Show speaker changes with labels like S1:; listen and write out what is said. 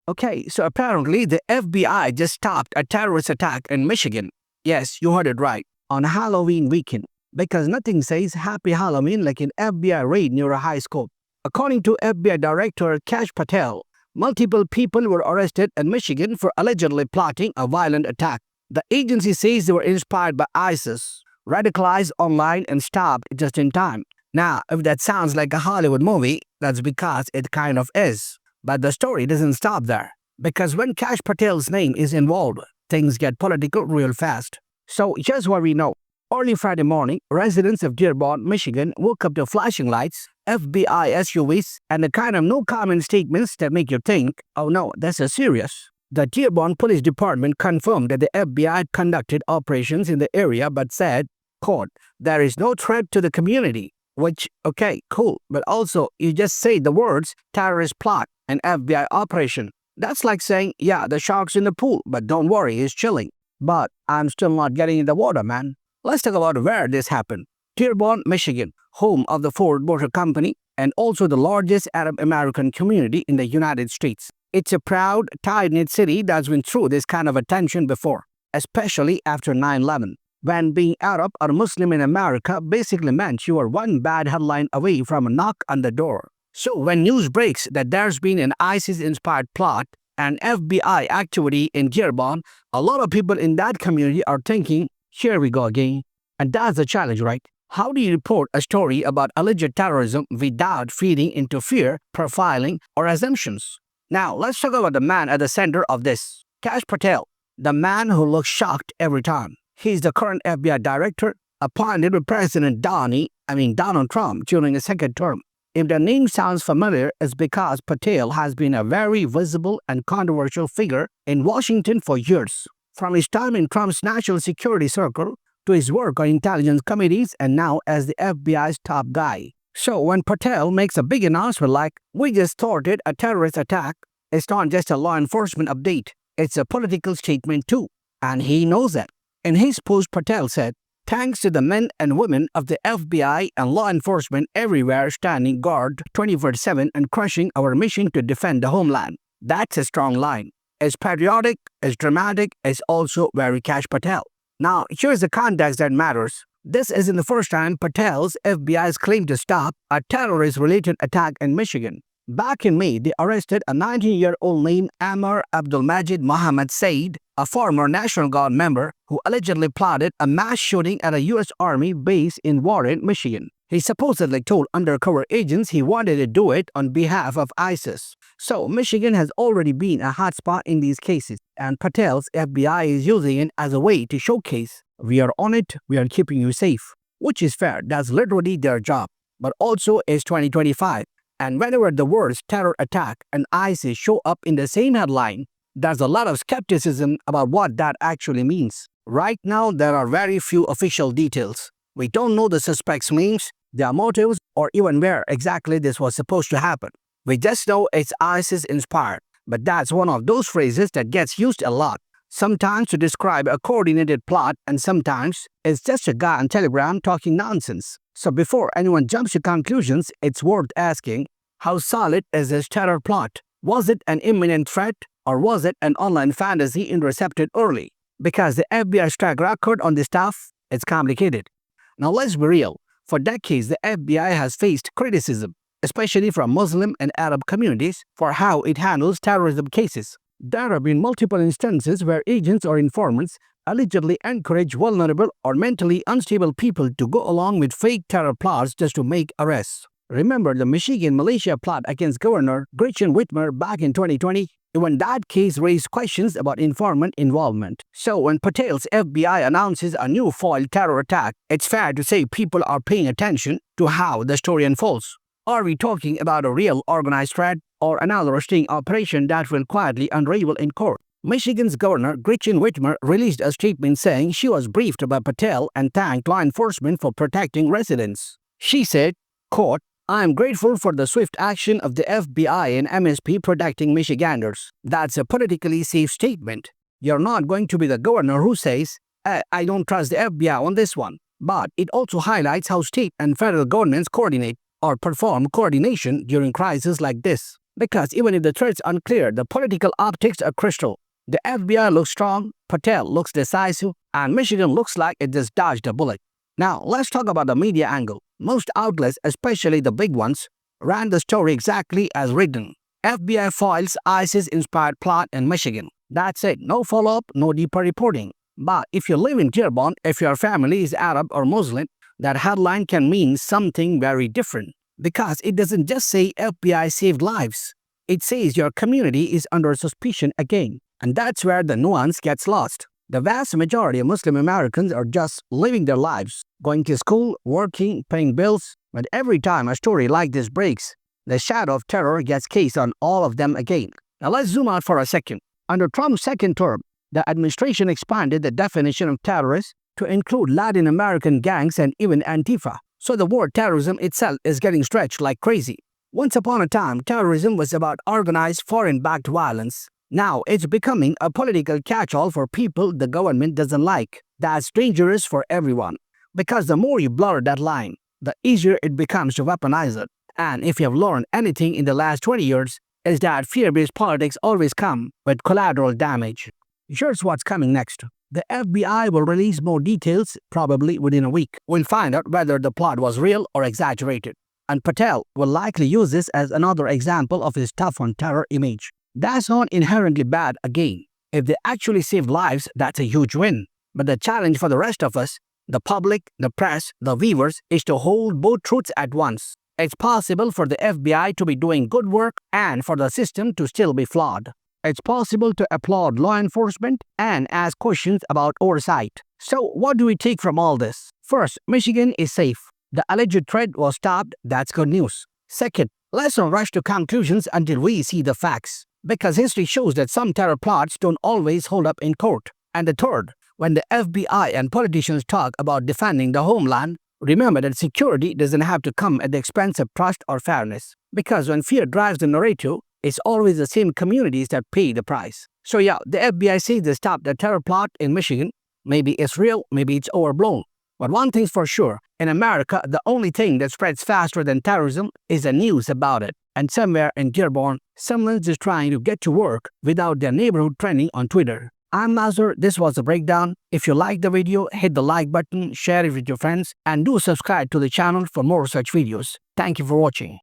S1: Okay, so apparently the FBI just stopped a terrorist attack in Michigan. Yes, you heard it right. On Halloween weekend. Because nothing says Happy Halloween like an FBI raid near a high school. According to FBI Director Kash Patel, multiple people were arrested in Michigan for allegedly plotting a violent attack. The agency says they were inspired by ISIS, radicalized online, and stopped just in time. Now, if that sounds like a Hollywood movie, that's because it kind of is. But the story doesn't stop there. Because when Kash Patel's name is involved, things get political real fast. So here's what we know. Early Friday morning, residents of Dearborn, Michigan woke up to flashing lights, FBI SUVs, and the kind of no-comment statements that make you think, oh no, this is serious. The Dearborn Police Department confirmed that the FBI conducted operations in the area but said, quote, there is no threat to the community. Which, okay, cool, but also you just say the words terrorist plot and FBI operation. That's like saying, yeah, the shark's in the pool, but don't worry, he's chilling. But I'm still not getting in the water, man. Let's talk about where this happened. Dearborn, Michigan, home of the Ford Motor Company and also the largest Arab American community in the United States. It's a proud, tight-knit city that's been through this kind of attention before, especially after 9/11. When being Arab or Muslim in America basically meant you were one bad headline away from a knock on the door. So when news breaks that there's been an ISIS-inspired plot and FBI activity in Dearborn, a lot of people in that community are thinking, here we go again. And that's the challenge, right? How do you report a story about alleged terrorism without feeding into fear, profiling, or assumptions? Now, let's talk about the man at the center of this. Kash Patel, the man who looks shocked every time. He's the current FBI director, appointed by President Donald Trump during his second term. If the name sounds familiar, it's because Patel has been a very visible and controversial figure in Washington for years. From his time in Trump's national security circle to his work on intelligence committees and now as the FBI's top guy. So when Patel makes a big announcement like, we just thwarted a terrorist attack, it's not just a law enforcement update, it's a political statement too. And he knows that. In his post, Patel said, thanks to the men and women of the FBI and law enforcement everywhere standing guard 24/7 and crushing our mission to defend the homeland. That's a strong line. It's patriotic, it's dramatic, it's also very Kash Patel. Now, here's the context that matters. This isn't the first time Patel's FBI's claimed to stop a terrorist-related attack in Michigan. Back in May, they arrested a 19-year-old named Amr Abdulmajid Mohammed Said, a former National Guard member who allegedly plotted a mass shooting at a U.S. Army base in Warren, Michigan. He supposedly told undercover agents he wanted to do it on behalf of ISIS. So, Michigan has already been a hotspot in these cases, and Patel's FBI is using it as a way to showcase, we are on it, we are keeping you safe. Which is fair, that's literally their job. But also, it's 2025. And whenever the words terror attack and ISIS show up in the same headline, there's a lot of skepticism about what that actually means. Right now, there are very few official details. We don't know the suspects' names, their motives, or even where exactly this was supposed to happen. We just know it's ISIS-inspired. But that's one of those phrases that gets used a lot. Sometimes to describe a coordinated plot, and sometimes it's just a guy on Telegram talking nonsense. So before anyone jumps to conclusions, it's worth asking, how solid is this terror plot? Was it an imminent threat, or was it an online fantasy intercepted early? Because the FBI's track record on this stuff, it's complicated. Now let's be real. For decades, the FBI has faced criticism, especially from Muslim and Arab communities, for how it handles terrorism cases. There have been multiple instances where agents or informants allegedly encourage vulnerable or mentally unstable people to go along with fake terror plots just to make arrests. Remember the Michigan militia plot against Governor Gretchen Whitmer back in 2020? Even that case raised questions about informant involvement. So when Patel's FBI announces a new foiled terror attack, it's fair to say people are paying attention to how the story unfolds. Are we talking about a real organized threat or another sting operation that will quietly unravel in court? Michigan's Governor Gretchen Whitmer released a statement saying she was briefed by Patel and thanked law enforcement for protecting residents. She said, quote, I am grateful for the swift action of the FBI and MSP protecting Michiganders. That's a politically safe statement. You're not going to be the governor who says, I don't trust the FBI on this one. But it also highlights how state and federal governments coordinate or perform coordination during crises like this. Because even if the threats are unclear, the political optics are crystal. The FBI looks strong, Patel looks decisive, and Michigan looks like it just dodged a bullet. Now, let's talk about the media angle. Most outlets, especially the big ones, ran the story exactly as written. FBI foils ISIS-inspired plot in Michigan. That's it. No follow-up, no deeper reporting. But if you live in Dearborn, if your family is Arab or Muslim, that headline can mean something very different. Because it doesn't just say FBI saved lives. It says your community is under suspicion again. And that's where the nuance gets lost. The vast majority of Muslim Americans are just living their lives, going to school, working, paying bills. But every time a story like this breaks, the shadow of terror gets cast on all of them again. Now let's zoom out for a second. Under Trump's second term, the administration expanded the definition of terrorists to include Latin American gangs and even Antifa. So the word terrorism itself is getting stretched like crazy. Once upon a time, terrorism was about organized foreign-backed violence. Now it's becoming a political catch-all for people the government doesn't like. That's dangerous for everyone. Because the more you blur that line, the easier it becomes to weaponize it. And if you have learned anything in the last 20 years, is that fear-based politics always come with collateral damage. Here's what's coming next. The FBI will release more details probably within a week. We'll find out whether the plot was real or exaggerated. And Patel will likely use this as another example of his tough-on-terror image. That's not inherently bad again. If they actually save lives, that's a huge win. But the challenge for the rest of us, the public, the press, the viewers, is to hold both truths at once. It's possible for the FBI to be doing good work and for the system to still be flawed. It's possible to applaud law enforcement and ask questions about oversight. So what do we take from all this? First, Michigan is safe. The alleged threat was stopped. That's good news. Second, let's not rush to conclusions until we see the facts. Because history shows that some terror plots don't always hold up in court. And the third, when the FBI and politicians talk about defending the homeland, remember that security doesn't have to come at the expense of trust or fairness. Because when fear drives the narrative, it's always the same communities that pay the price. So yeah, the FBI says they stopped the terror plot in Michigan. Maybe it's real, maybe it's overblown. But one thing's for sure, in America, the only thing that spreads faster than terrorism is the news about it. And somewhere in Dearborn, someone's just trying to get to work without their neighborhood trending on Twitter. I'm Mazur, this was the breakdown. If you liked the video, hit the like button, share it with your friends, and do subscribe to the channel for more such videos. Thank you for watching.